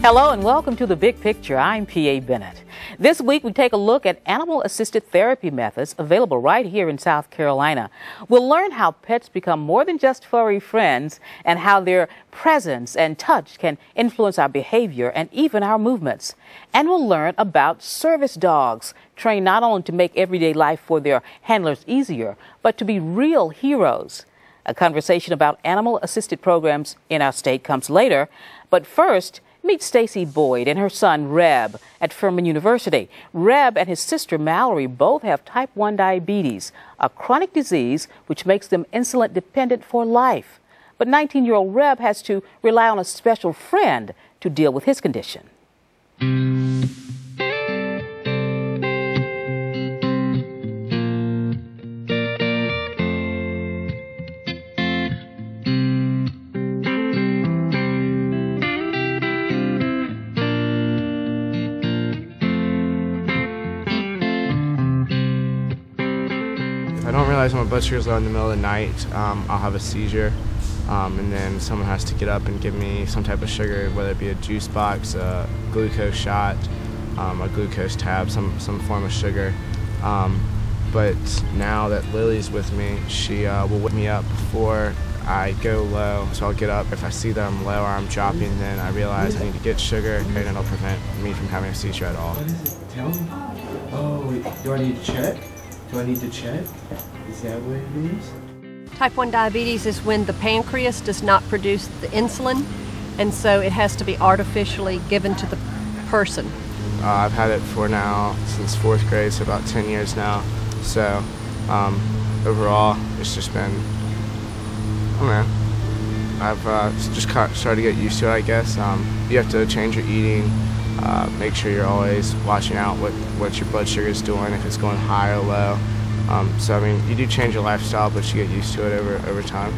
Hello and welcome to The Big Picture. I'm P.A. Bennett. This week we take a look at animal-assisted therapy methods available right here in South Carolina. We'll learn how pets become more than just furry friends and how their presence and touch can influence our behavior and even our movements. And we'll learn about service dogs, trained not only to make everyday life for their handlers easier, but to be real heroes. A conversation about animal-assisted programs in our state comes later, but first, meet Stacy Boyd and her son Reb at Furman University. Reb and his sister Mallory both have type 1 diabetes, a chronic disease which makes them insulin dependent for life. But 19-year-old Reb has to rely on a special friend to deal with his condition. If I don't realize my blood sugar is low in the middle of the night, I'll have a seizure, and then someone has to get up and give me some type of sugar, whether it be a juice box, a glucose shot, a glucose tab, some form of sugar. But now that Lily's with me, she will wake me up before I go low, so I'll get up. If I see that I'm low or I'm dropping, then I realize I need to get sugar, and it'll prevent me from having a seizure at all. What is it? Tell me. Oh, do I need to check? Do I need to check? Is that what it is? Type 1 diabetes is when the pancreas does not produce the insulin, and so it has to be artificially given to the person. I've had it since 4th grade, so about 10 years now. So overall, it's just been, I've just started to get used to it, I guess. You have to change your eating, make sure you're always watching out what your blood sugar is doing, if it's going high or low. So you do change your lifestyle, but you get used to it over time.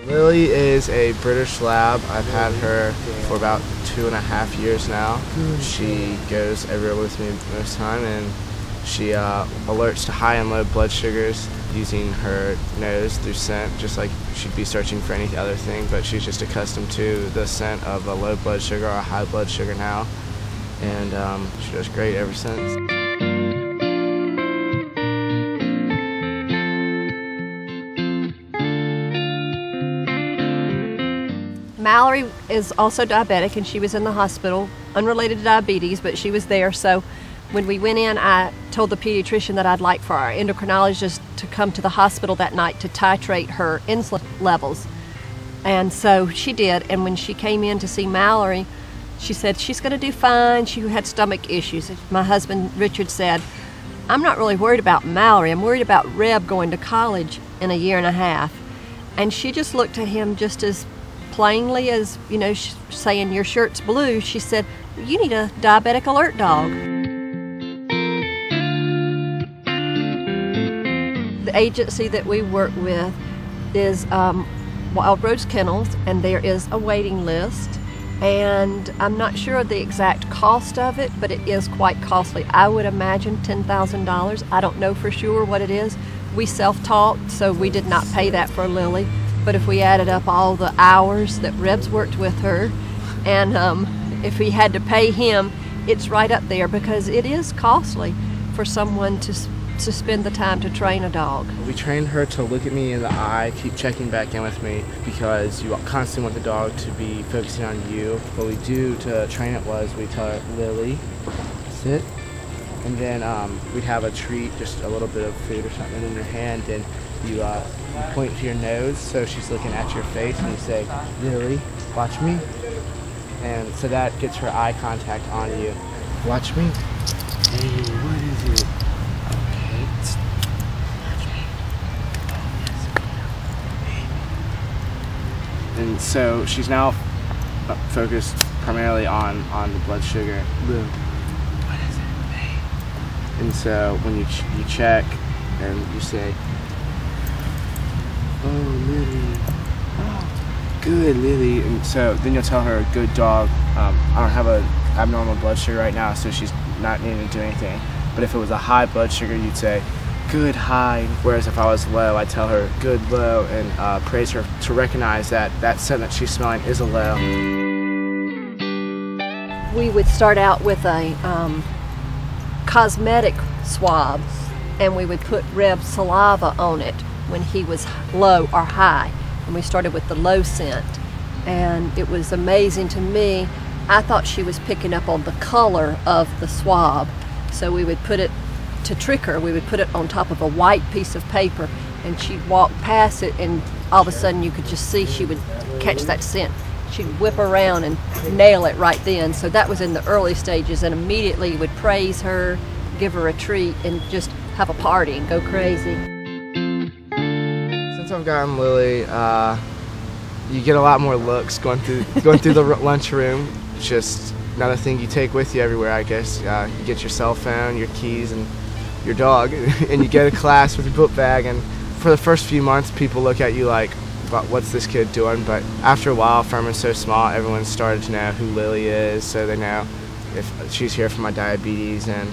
Lily is a British Lab. I've had her for about 2.5 years now. She goes everywhere with me most of the time, and she alerts to high and low blood sugars using her nose through scent, just like she'd be searching for any other thing, but she's just accustomed to the scent of a low blood sugar or a high blood sugar now, and she does great ever since. Mallory is also diabetic, and she was in the hospital, unrelated to diabetes, but she was there. So when we went in, I told the pediatrician that I'd like for our endocrinologist to come to the hospital that night to titrate her insulin levels. And so she did, and when she came in to see Mallory, she said she's going to do fine. She had stomach issues. My husband, Richard, said, I'm not really worried about Mallory. I'm worried about Reb going to college in 1.5 years. And she just looked at him just as plainly as, saying your shirt's blue. She said, you need a diabetic alert dog. The agency that we work with is Wild Rose Kennels, and there is a waiting list, and I'm not sure of the exact cost of it, but it is quite costly. I would imagine $10,000. I don't know for sure what it is. We self-taught, so we did not pay that for Lily, but if we added up all the hours that Reb's worked with her, and if we had to pay him, it's right up there, because it is costly for someone to spend the time to train a dog. We trained her to look at me in the eye, keep checking back in with me, because you constantly want the dog to be focusing on you. What we do to train it was we tell her, Lily, sit, and then we'd have a treat, just a little bit of food or something in your hand, and you point to your nose so she's looking at your face, and you say, Lily, watch me. And so that gets her eye contact on you. Watch me. Hey, what is it? And so she's now focused primarily on the blood sugar. Blue. What is it, babe? And so when you check and you say, oh, Lily, oh, good, Lily. And so then you'll tell her, good dog. I don't have a abnormal blood sugar right now, so she's not needing to do anything. But if it was a high blood sugar, you'd say, good high. Whereas if I was low, I'd tell her good low and praise her to recognize that that scent that she's smelling is a low. We would start out with a cosmetic swab, and we would put Reb's saliva on it when he was low or high. And we started with the low scent. And it was amazing to me. I thought she was picking up on the color of the swab. So we would put it, to trick her, we would put it on top of a white piece of paper, and she'd walk past it, and all of a sudden you could just see she would catch that scent. She'd whip around and nail it right then. So that was in the early stages, and immediately you would praise her, give her a treat, and just have a party and go crazy. Since I've gotten Lily, you get a lot more looks going through the lunchroom. Just another thing you take with you everywhere, I guess. You get your cell phone, your keys, and your dog, and you get to class with your book bag. And for the first few months, people look at you like, what's this kid doing? But after a while, Furman's so small, everyone started to know who Lily is, so they know if she's here for my diabetes. And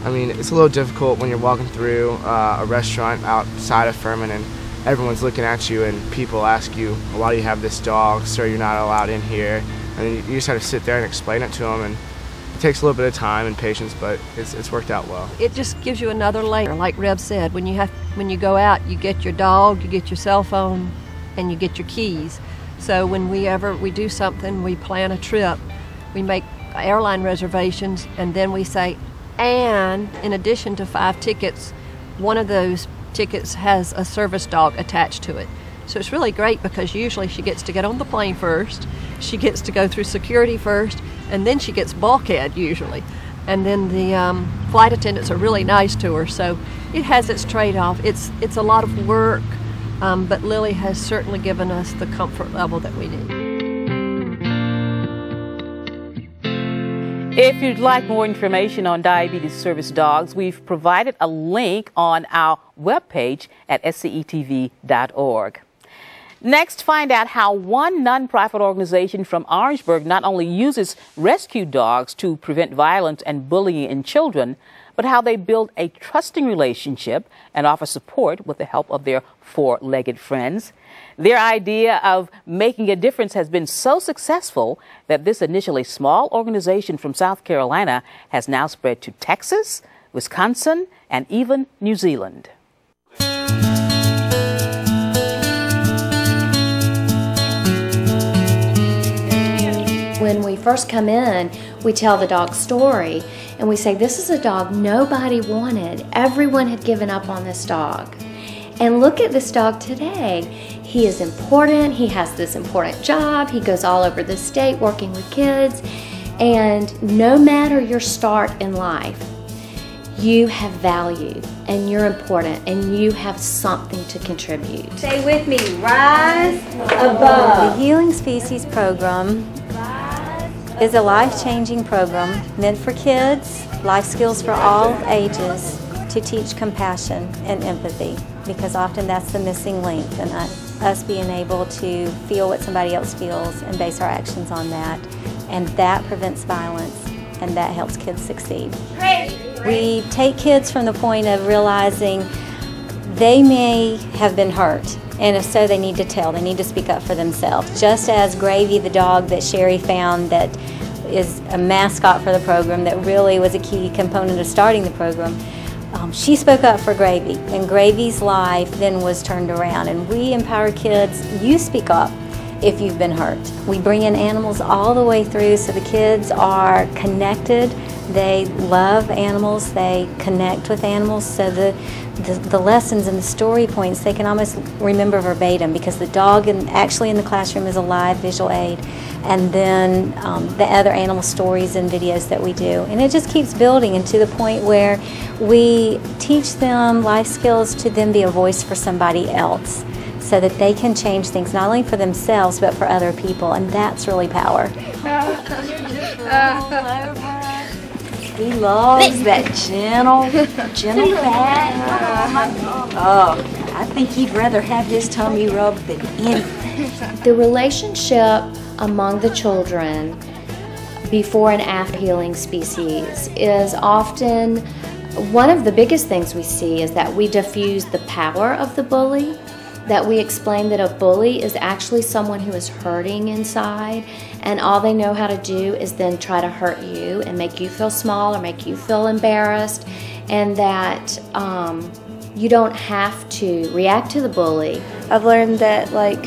I mean, it's a little difficult when you're walking through a restaurant outside of Furman and everyone's looking at you and people ask you, why do you have this dog? Sir, you're not allowed in here. And you just have to sit there and explain it to them. And it takes a little bit of time and patience, but it's worked out well. It just gives you another layer. Like Reb said, when you go out, you get your dog, you get your cell phone, and you get your keys. So when we do something, we plan a trip, we make airline reservations, and then we say, and in addition to 5 tickets, one of those tickets has a service dog attached to it. So it's really great because usually she gets to get on the plane first, she gets to go through security first, and then she gets bulkhead usually. And then the flight attendants are really nice to her, so it has its trade-off. It's a lot of work, but Lily has certainly given us the comfort level that we need. If you'd like more information on diabetes service dogs, we've provided a link on our webpage at scetv.org. Next, find out how one nonprofit organization from Orangeburg not only uses rescue dogs to prevent violence and bullying in children, but how they build a trusting relationship and offer support with the help of their 4-legged friends. Their idea of making a difference has been so successful that this initially small organization from South Carolina has now spread to Texas, Wisconsin, and even New Zealand. When we first come in, we tell the dog's story, and we say, this is a dog nobody wanted. Everyone had given up on this dog. And look at this dog today. He is important. He has this important job. He goes all over the state working with kids. And no matter your start in life, you have value, and you're important, and you have something to contribute. Say with me, rise above. The Healing Species program is a life-changing program meant for kids, life skills for all ages, to teach compassion and empathy, because often that's the missing link in us being able to feel what somebody else feels and base our actions on that. And that prevents violence, and that helps kids succeed. We take kids from the point of realizing they may have been hurt, and if so, they need to tell, they need to speak up for themselves. Just as Gravy, the dog that Sherry found that is a mascot for the program, that really was a key component of starting the program, she spoke up for Gravy, and Gravy's life then was turned around. And we empower kids, you speak up if you've been hurt. We bring in animals all the way through, so the kids are connected, they love animals, they connect with animals, so the lessons and the story points they can almost remember verbatim, because the dog actually in the classroom is a live visual aid, and then the other animal stories and videos that we do. And it just keeps building, and to the point where we teach them life skills to then be a voice for somebody else, so that they can change things not only for themselves but for other people, and that's really power. He loves that gentle pat. Oh, I think he'd rather have his tummy rubbed than anything. The relationship among the children before and after healing species is often one of the biggest things we see is that we diffuse the power of the bully, that we explain that a bully is actually someone who is hurting inside, and all they know how to do is then try to hurt you and make you feel small or make you feel embarrassed, and that you don't have to react to the bully. I've learned that, like,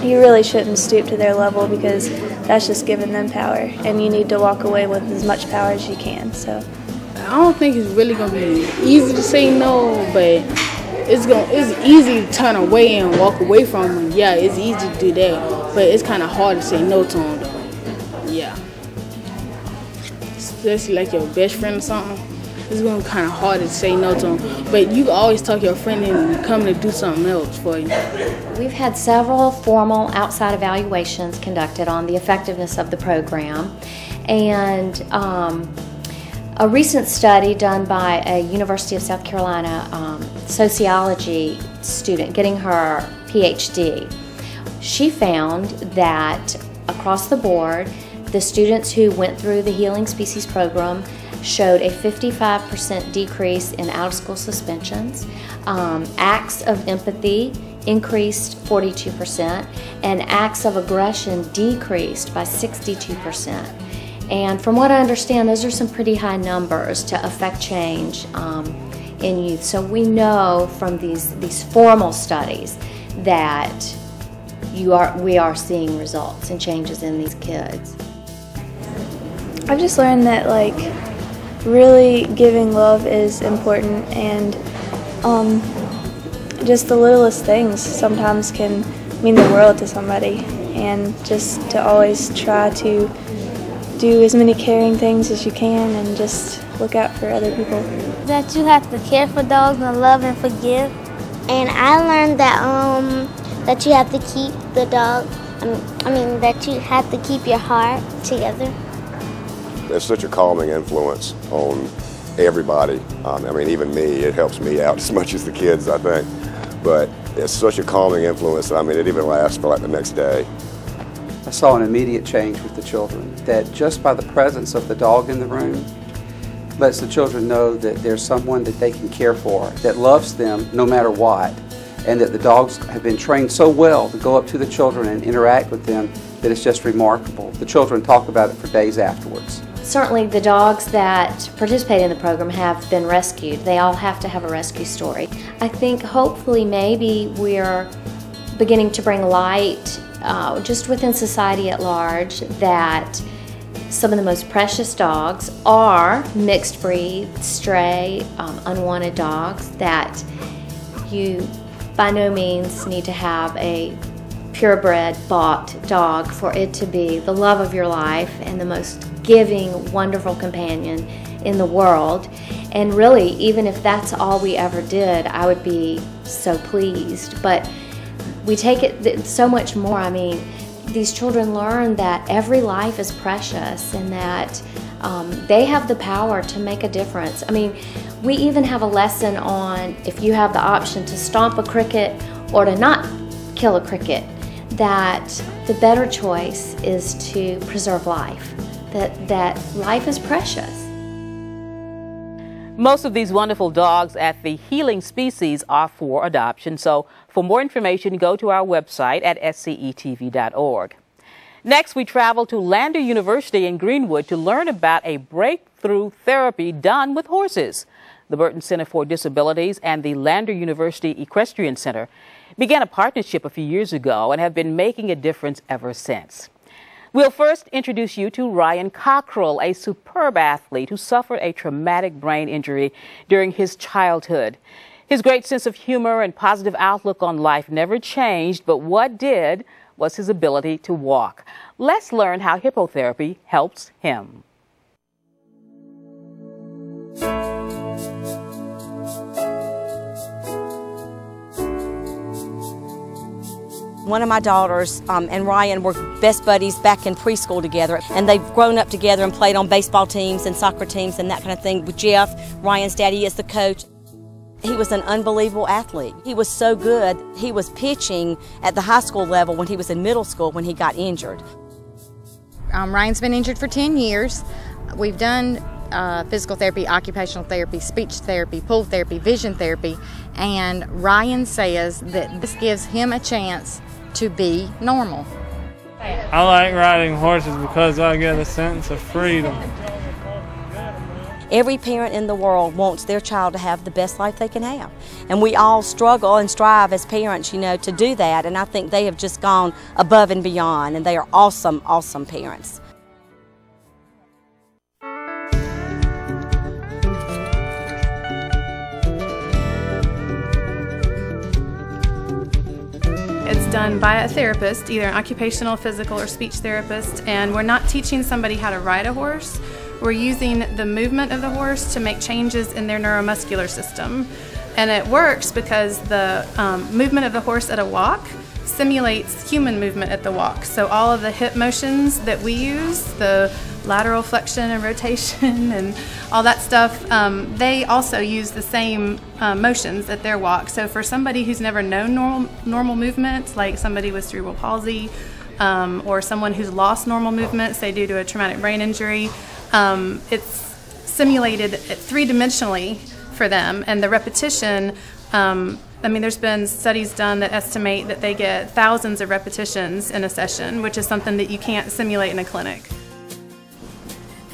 you really shouldn't stoop to their level because that's just giving them power, and you need to walk away with as much power as you can. So I don't think it's really gonna be easy to say no, but it's easy to turn away and walk away from them. Yeah, it's easy to do that, but it's kind of hard to say no to them though. Yeah, especially like your best friend or something. It's gonna be kind of hard to say no to them, but you can always talk your friend into coming to do something else for you. We've had several formal outside evaluations conducted on the effectiveness of the program, and a recent study done by a University of South Carolina sociology student getting her PhD, she found that across the board, the students who went through the Healing Species program showed a 55% decrease in out-of-school suspensions. Acts of empathy increased 42%, and acts of aggression decreased by 62%. And from what I understand, those are some pretty high numbers to affect change in youth. So we know from these formal studies that we are seeing results and changes in these kids. I've just learned that, like, really giving love is important, and just the littlest things sometimes can mean the world to somebody, and just to always try to do as many caring things as you can and just look out for other people. That you have to care for dogs and love and forgive. And I learned that that you have to keep the dog, that you have to keep your heart together. There's such a calming influence on everybody. Even me, it helps me out as much as the kids, I think. But it's such a calming influence, it even lasts for like the next day. I saw an immediate change with the children, that just by the presence of the dog in the room lets the children know that there's someone that they can care for, that loves them no matter what, and that the dogs have been trained so well to go up to the children and interact with them that it's just remarkable. The children talk about it for days afterwards. Certainly the dogs that participate in the program have been rescued. They all have to have a rescue story. I think hopefully maybe we're beginning to bring light just within society at large that some of the most precious dogs are mixed breed, stray, unwanted dogs, that you by no means need to have a purebred, bought dog for it to be the love of your life and the most giving, wonderful companion in the world. And really, even if that's all we ever did, I would be so pleased. But we take it so much more. These children learn that every life is precious and that they have the power to make a difference. We even have a lesson on if you have the option to stomp a cricket or to not kill a cricket, that the better choice is to preserve life, that life is precious. Most of these wonderful dogs at the Healing Species are for adoption, so for more information, go to our website at scetv.org. Next, we travel to Lander University in Greenwood to learn about a breakthrough therapy done with horses. The Burton Center for Disabilities and the Lander University Equestrian Center began a partnership a few years ago and have been making a difference ever since. We'll first introduce you to Ryan Cockrell, a superb athlete who suffered a traumatic brain injury during his childhood. His great sense of humor and positive outlook on life never changed, but what did was his ability to walk. Let's learn how hippotherapy helps him. One of my daughters and Ryan were best buddies back in preschool together, and they've grown up together and played on baseball teams and soccer teams and that kind of thing with Jeff. Ryan's daddy is the coach. He was an unbelievable athlete. He was so good, he was pitching at the high school level when he was in middle school when he got injured. Ryan's been injured for 10 years. We've done physical therapy, occupational therapy, speech therapy, pool therapy, vision therapy, and Ryan says that this gives him a chance to be normal. I like riding horses because I get a sense of freedom. Every parent in the world wants their child to have the best life they can have. And we all struggle and strive as parents, you know, to do that. And I think they have just gone above and beyond, and they are awesome, awesome parents. It's done by a therapist, either an occupational, physical, or speech therapist, and we're not teaching somebody how to ride a horse. We're using the movement of the horse to make changes in their neuromuscular system. And it works because the movement of the horse at a walk simulates human movement at the walk. So all of the hip motions that we use, the lateral flexion and rotation and all that stuff, they also use the same motions at their walk. So for somebody who's never known normal movement, like somebody with cerebral palsy or someone who's lost normal movement, say due to a traumatic brain injury, it's simulated three-dimensionally for them, and the repetition, I mean, there's been studies done that estimate that they get thousands of repetitions in a session, which is something that you can't simulate in a clinic.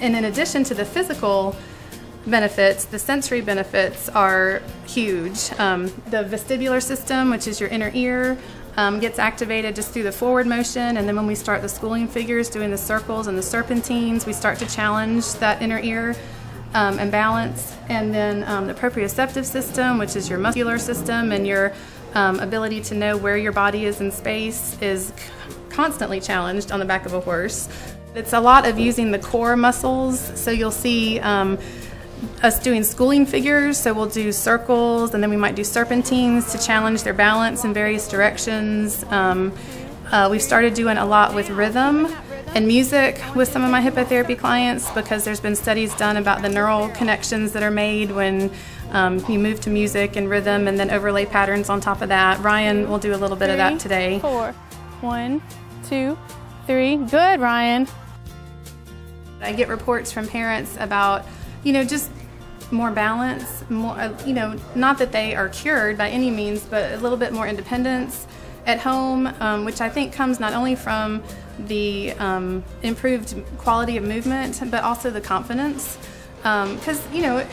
And in addition to the physical benefits, the sensory benefits are huge. The vestibular system, which is your inner ear, gets activated just through the forward motion, and then when we start the schooling figures doing the circles and the serpentines, we start to challenge that inner ear and balance. And then the proprioceptive system, which is your muscular system and your ability to know where your body is in space, is constantly challenged on the back of a horse. It's a lot of using the core muscles, so you'll see us doing schooling figures, so we'll do circles and then we might do serpentines to challenge their balance in various directions. We've started doing a lot with rhythm and music with some of my hippotherapy clients because there's been studies done about the neural connections that are made when you move to music and rhythm and then overlay patterns on top of that. Ryan will do a little bit of that today. 4, 1, 2, 3. Good, Ryan. I get reports from parents about, you know, just more balance, more, you know, not that they are cured by any means, but a little bit more independence at home, which I think comes not only from the improved quality of movement, but also the confidence, because, you know,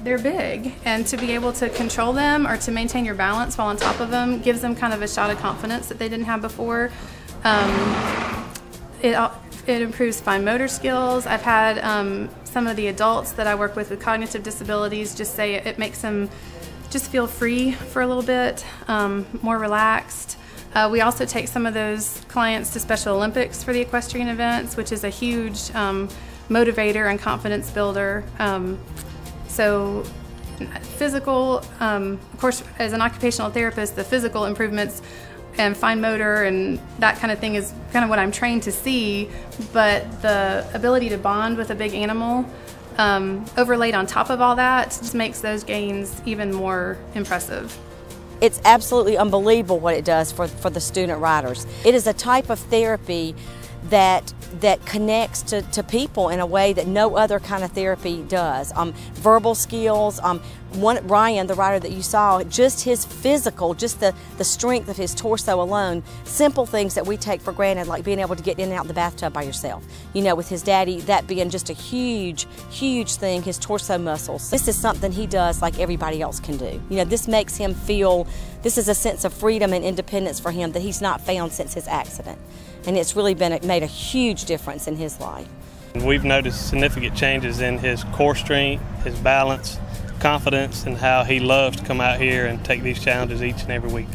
they're big, and to be able to control them or to maintain your balance while on top of them gives them kind of a shot of confidence that they didn't have before. It improves fine motor skills. I've had some of the adults that I work with cognitive disabilities just say it makes them just feel free for a little bit, more relaxed. We also take some of those clients to Special Olympics for the equestrian events, which is a huge motivator and confidence builder. So physical, of course, as an occupational therapist, the physical improvements and fine motor and that kind of thing is kind of what I'm trained to see, but the ability to bond with a big animal overlaid on top of all that just makes those gains even more impressive. It's absolutely unbelievable what it does for the student riders. It is a type of therapy that connects to people in a way that no other kind of therapy does. Verbal skills, Ryan, the rider that you saw, just his physical, just the strength of his torso alone, simple things that we take for granted, like being able to get in and out of the bathtub by yourself. You know, with his daddy, that being just a huge, huge thing, his torso muscles. This is something he does like everybody else can do. You know, this makes him feel, this is a sense of freedom and independence for him that he's not found since his accident. And it's really made a huge difference in his life. We've noticed significant changes in his core strength, his balance, confidence, and how he loves to come out here and take these challenges each and every week.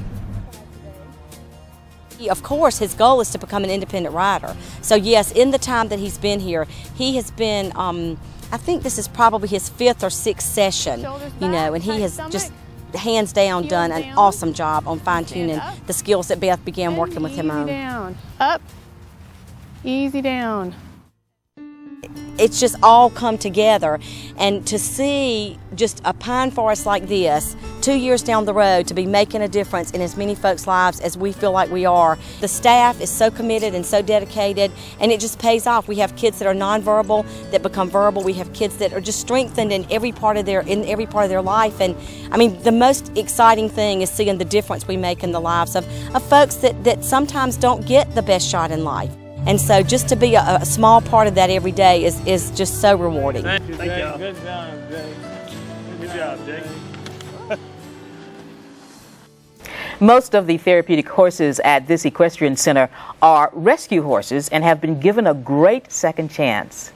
Of course, his goal is to become an independent rider. So yes, in the time that he's been here, he has been, I think this is probably his 5th or 6th session, you know, and he has just hands down done an awesome job on fine-tuning the skills that Beth began working with him on. Down, up, easy down. it's just all come together. And to see just a pine forest like this 2 years down the road to be making a difference in as many folks' lives as we feel like we are. The staff is so committed and so dedicated, and it just pays off. We have kids that are nonverbal that become verbal. We have kids that are just strengthened in every part of their life. And I mean, the most exciting thing is seeing the difference we make in the lives of folks that sometimes don't get the best shot in life. And so just to be a small part of that every day is just so rewarding. Thank you. Good job, Jake. Good job, Jake. Most of the therapeutic horses at this equestrian center are rescue horses and have been given a great second chance.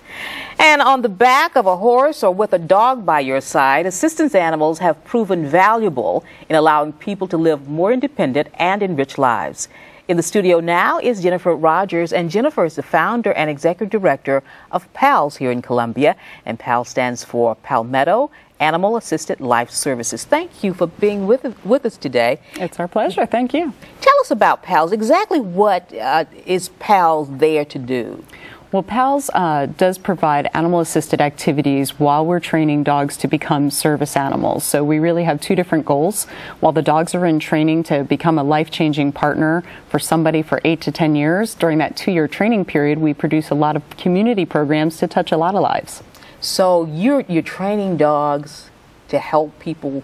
And on the back of a horse or with a dog by your side, assistance animals have proven valuable in allowing people to live more independent and enriched lives. In the studio now is Jennifer Rogers, and Jennifer is the founder and executive director of PALS here in Columbia, and PALS stands for Palmetto Animal Assisted Life Services. Thank you for being with us today. It's our pleasure. Thank you. Tell us about PALS. Exactly what is PALS there to do? Well, PALS does provide animal-assisted activities while we're training dogs to become service animals. So we really have two different goals. While the dogs are in training to become a life-changing partner for somebody for 8 to 10 years, during that 2-year training period, we produce a lot of community programs to touch a lot of lives. So you're training dogs to help people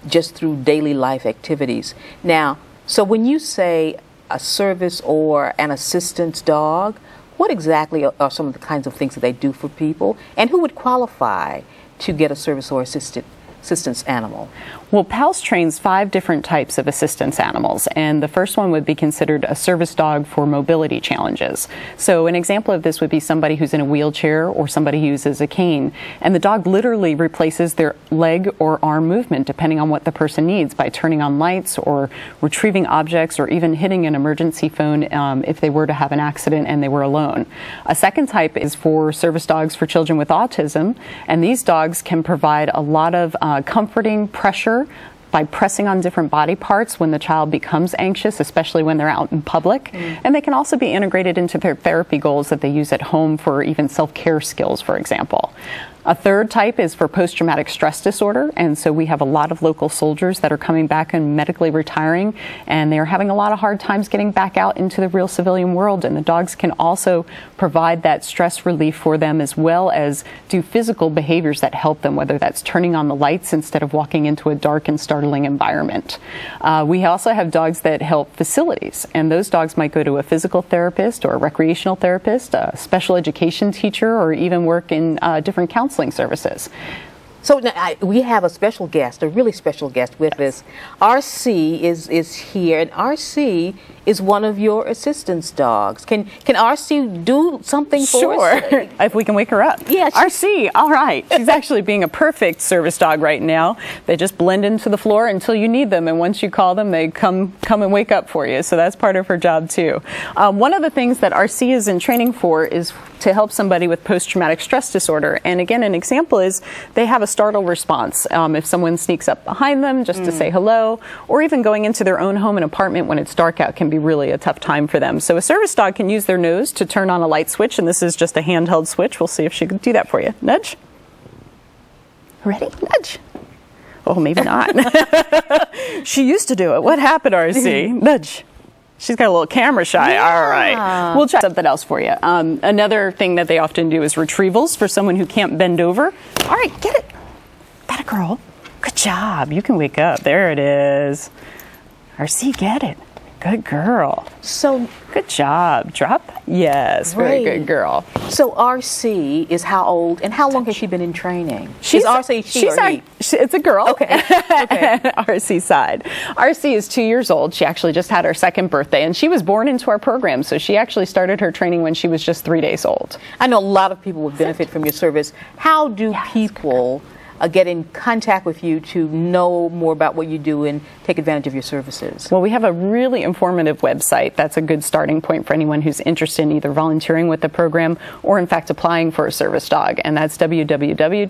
just through daily life activities. Now, so when you say a service or an assistance dog, what exactly are some of the kinds of things that they do for people, and who would qualify to get a service or assistance animal? Well, PALS trains 5 different types of assistance animals, and the first one would be considered a service dog for mobility challenges. So an example of this would be somebody who's in a wheelchair or somebody who uses a cane, and the dog literally replaces their leg or arm movement depending on what the person needs by turning on lights or retrieving objects or even hitting an emergency phone if they were to have an accident and they were alone. A second type is for service dogs for children with autism, and these dogs can provide a lot of comforting pressure by pressing on different body parts when the child becomes anxious, especially when they're out in public. And they can also be integrated into their therapy goals that they use at home for even self-care skills, for example. A third type is for post-traumatic stress disorder, and so we have a lot of local soldiers that are coming back and medically retiring, and they're having a lot of hard times getting back out into the real civilian world, and the dogs can also provide that stress relief for them as well as do physical behaviors that help them, whether that's turning on the lights instead of walking into a dark and startling environment. We also have dogs that help facilities, and those dogs might go to a physical therapist or a recreational therapist, a special education teacher, or even work in different counseling services. So we have a special guest, a really special guest with us. RC is here, and RC is one of your assistance dogs. Can RC do something for us? Sure, if we can wake her up. Yeah. RC, all right. She's actually being a perfect service dog right now. They just blend into the floor until you need them, and once you call them, they come and wake up for you. So that's part of her job too. One of the things that RC is in training for is to help somebody with post-traumatic stress disorder. And again, an example is they have a startle response if someone sneaks up behind them just to say hello, or even going into their own home and apartment when it's dark out can be really a tough time for them. So a service dog can use their nose to turn on a light switch, and this is just a handheld switch. We'll see if she can do that for you. Nudge. Ready? Nudge. Oh, maybe not. She used to do it. What happened, RC? Nudge. She's got a little camera shy. Yeah. All right. We'll try something else for you. Another thing that they often do is retrievals for someone who can't bend over. All right, get it. That a girl. Good job. You can wake up. There it is. RC, get it. Good girl. So good job. Drop. Yes, very good girl. So RC is how old, and how long has she been in training? She's RC. It's a girl. Okay. Okay. RC side. RC is 2 years old. She actually just had her 2nd birthday, and she was born into our program. So she actually started her training when she was just 3 days old. I know a lot of people would benefit from your service. How do people get in contact with you to know more about what you do and take advantage of your services? Well, we have a really informative website. That's a good starting point for anyone who's interested in either volunteering with the program or, in fact, applying for a service dog, and that's www.paals.org.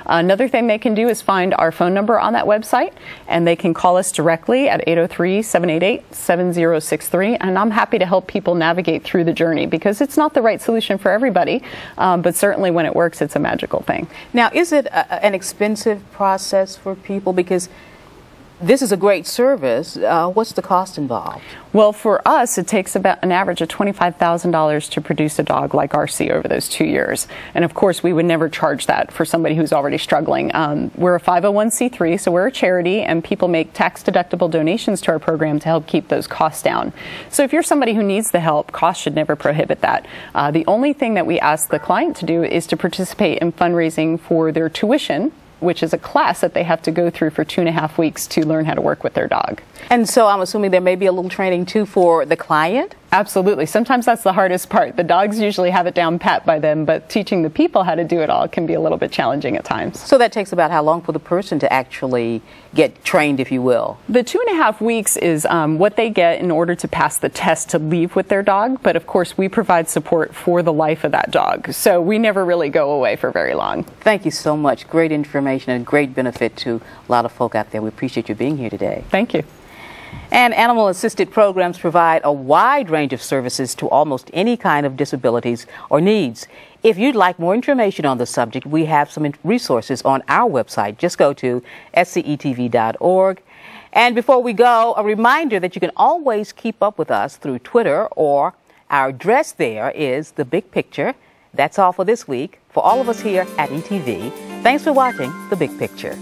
Another thing they can do is find our phone number on that website, and they can call us directly at 803-788-7063, and I'm happy to help people navigate through the journey because it's not the right solution for everybody, but certainly when it works, it's a magical thing. Now, is it an expensive process for people? Because this is a great service. What's the cost involved? Well, for us, it takes about an average of $25,000 to produce a dog like RC over those 2 years. And of course, we would never charge that for somebody who's already struggling. We're a 501c3, so we're a charity, and people make tax-deductible donations to our program to help keep those costs down. So if you're somebody who needs the help, cost should never prohibit that. The only thing that we ask the client to do is to participate in fundraising for their tuition, which is a class that they have to go through for 2.5 weeks to learn how to work with their dog. And so I'm assuming there may be a little training too for the client? Absolutely. Sometimes that's the hardest part. The dogs usually have it down pat by then, but teaching the people how to do it all can be a little bit challenging at times. So that takes about how long for the person to actually get trained, if you will? The 2.5 weeks is what they get in order to pass the test to leave with their dog, but of course we provide support for the life of that dog. So we never really go away for very long. Thank you so much. Great information and great benefit to a lot of folk out there. We appreciate you being here today. Thank you. And animal-assisted programs provide a wide range of services to almost any kind of disabilities or needs. If you'd like more information on the subject, we have some resources on our website. Just go to scetv.org. And before we go, a reminder that you can always keep up with us through Twitter, or our address there is The Big Picture. That's all for this week. For all of us here at ETV, thanks for watching The Big Picture.